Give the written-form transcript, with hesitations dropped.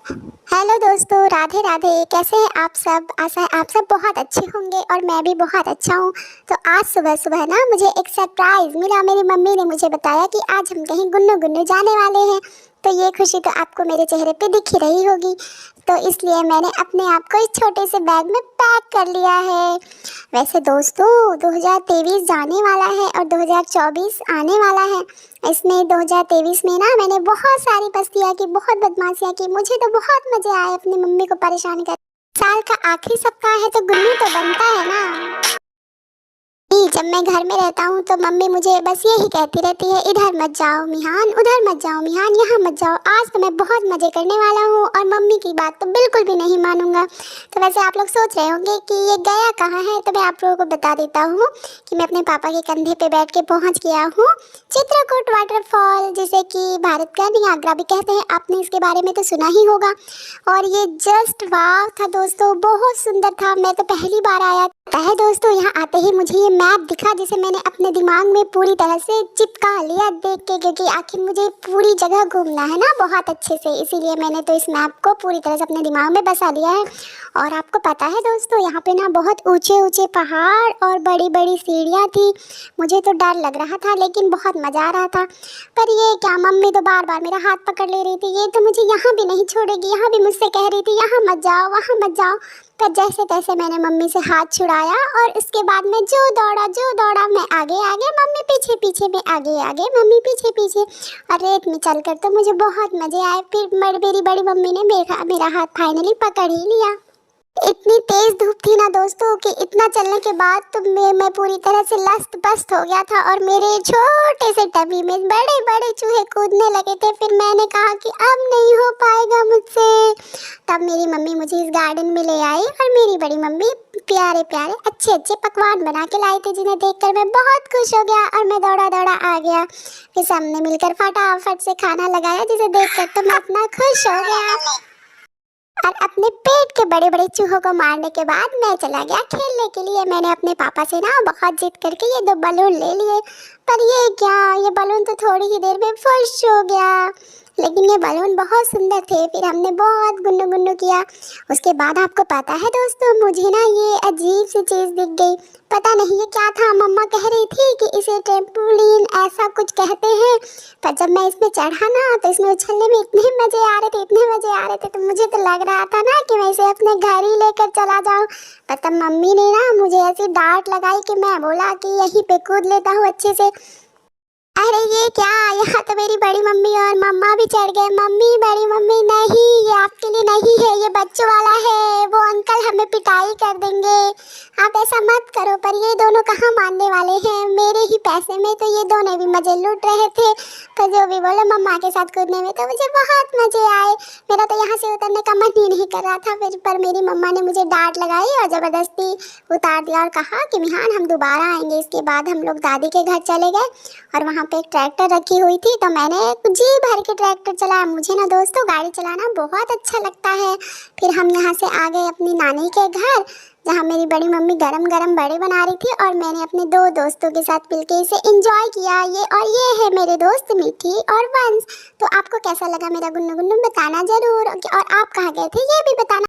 Hello दोस्तों, राधे राधे। कैसे हैं आप सब? आशा है आप सब बहुत अच्छे होंगे और मैं भी बहुत अच्छा हूँ। तो आज सुबह सुबह ना मुझे एक सरप्राइज़ मिला। मेरी मम्मी ने मुझे बताया कि आज हम कहीं गुन्नू गुन्नू जाने वाले हैं। तो ये खुशी तो आपको मेरे चेहरे पे दिख ही रही होगी। तो इसलिए मैंने अपने आप को इस छोटे से बैग में पैक कर लिया है। वैसे दोस्तों, 2023 जाने वाला है और 2024 आने वाला है। इसमें 2023 में ना मैंने बहुत सारी मस्तियाँ की, बहुत बदमाशियाँ की। मुझे तो बहुत मज़े आए अपनी मम्मी को परेशान कर। साल का आखिरी सप्ताह है तो गुन्नू तो बनता है ना। जब मैं घर में रहता हूँ तो मम्मी मुझे बस यही कहती रहती है, इधर मत जाओ मिहान, उधर मत जाओ मिहान, यहाँ मत जाओ। आज तो मैं बहुत मज़े करने वाला हूँ और मम्मी की बात तो बिल्कुल भी नहीं मानूंगा। तो वैसे आप लोग सोच रहे होंगे कि ये गया कहाँ है, तो मैं आप लोगों को बता देता हूँ कि मैं अपने पापा के कंधे पे बैठ के पहुँच गया हूँ चित्रकूट वाटरफॉल, जिसे कि भारत का नियाग्रा भी कहते हैं। आपने इसके बारे में तो सुना ही होगा। और ये जस्ट वाव था दोस्तों, बहुत सुंदर था। मैं तो पहली बार आया है दोस्तों। यहाँ आते ही मुझे ये मैप दिखा, जिसे मैंने अपने दिमाग में पूरी तरह से चिपका लिया देख के, क्योंकि आखिर मुझे पूरी जगह घूमना है ना बहुत अच्छे से। इसीलिए मैंने तो इस मैप को पूरी तरह से अपने दिमाग में बसा लिया है। और आपको पता है दोस्तों, यहाँ पे ना बहुत ऊंचे ऊंचे पहाड़ और बड़ी बड़ी सीढ़ियाँ थी। मुझे तो डर लग रहा था लेकिन बहुत मज़ा आ रहा था। पर ये क्या, मम्मी तो बार बार मेरा हाथ पकड़ ले रही थी। ये तो मुझे यहाँ भी नहीं छोड़ेगी, यहाँ भी मुझसे कह रही थी यहाँ मत जाओ, वहाँ मत जाओ। पर जैसे तैसे मैंने मम्मी से हाथ छुड़ाया और उसके बाद मैं जो दौड़ा, मैं आगे आगे, मम्मी पीछे पीछे, मैं आगे आगे, मम्मी पीछे पीछे। और रेत में चलकर तो मुझे बहुत मज़े आए। फिर मेरी बड़ी मम्मी ने मेरा हाथ फाइनली पकड़ ही लिया। इतनी तेज धूप थी ना दोस्तों कि इतना चलने के बाद तो मैं पूरी तरह से लस्त पस्त हो गया था और मेरे छोटे से टबी में बड़े बड़े चूहे कूदने लगे थे। फिर मैंने कहा कि अब नहीं हो पाएगा मुझसे। तब मेरी मम्मी मुझे इस गार्डन में ले आई और मेरी बड़ी मम्मी प्यारे प्यारे अच्छे अच्छे पकवान बना के लाई थे, जिन्हें देखकर मैं बहुत खुश हो गया और मैं दौड़ा दौड़ा आ गया। फिर सबने मिलकर फटाफट से खाना लगाया, जिसे देखकर तो मैं इतना खुश हो गया। और अपने पेट के बड़े बड़े चूहों को मारने के बाद मैं चला गया खेलने के लिए। मैंने अपने पापा से ना बहुत जिद करके ये 2 बलून ले लिए। पर ये क्या, ये बलून तो थोड़ी ही देर में फुश हो गया। लेकिन ये बलून बहुत सुंदर थे। फिर हमने बहुत गुन्नू गुन्नू किया। उसके बाद आपको पता है दोस्तों, मुझे ना ये अजीब सी चीज़ दिख गई। पता नहीं ये क्या था। मम्मा कह रही थी कि इसे ट्रेम्पोलिन ऐसा कुछ कहते हैं। पर जब मैं इसमें चढ़ा ना तो इसमें उछलने में इतने मज़े आ रहे थे, इतने मज़े आ रहे थे, तो मुझे तो लग रहा था ना कि मैं इसे अपने घर ही लेकर चला जाऊँ। पर तब मम्मी ने ना मुझे ऐसी डांट लगाई कि मैं बोला कि यहीं पे कूद लेता हूँ अच्छे से। अरे ये क्या, यहाँ तो मेरी बड़ी मम्मी और मम्मा भी चढ़ गए। मम्मी, बड़ी मम्मी, नहीं ये आपके लिए नहीं है, ये बच्चों वाला है। वो अंकल हमें पिटाई कर देंगे, आप ऐसा मत करो। पर ये दोनों कहाँ मानने वाले हैं, मेरे ही पैसे में तो ये दोनों भी मज़े लूट रहे थे। पर जो भी बोले, मम्मा के साथ कूदने में तो मुझे बहुत मज़े आए। मेरा तो यहाँ से उतरने का मन ही नहीं कर रहा था। फिर पर मेरी मम्मा ने मुझे डांट लगाई और ज़बरदस्ती उतार दिया और कहा कि मिहान हम दोबारा आएंगे। इसके बाद हम लोग दादी के घर चले गए और वहाँ पे एक ट्रैक्टर रखी हुई थी, तो मैंने जी भर के ट्रैक्टर चलाया। मुझे ना दोस्तों गाड़ी चलाना बहुत अच्छा लगता है। फिर हम यहाँ से आ गए अपनी नानी के घर, जहाँ मेरी बड़ी मम्मी गरम गरम बड़े बना रही थी और मैंने अपने 2 दोस्तों के साथ मिलके इसे एंजॉय किया। ये है मेरे दोस्त मीठी और वंश। तो आपको कैसा लगा मेरा गुन्नू गुन्नू, बताना ज़रूर। और आप कहाँ गए थे ये भी बताना।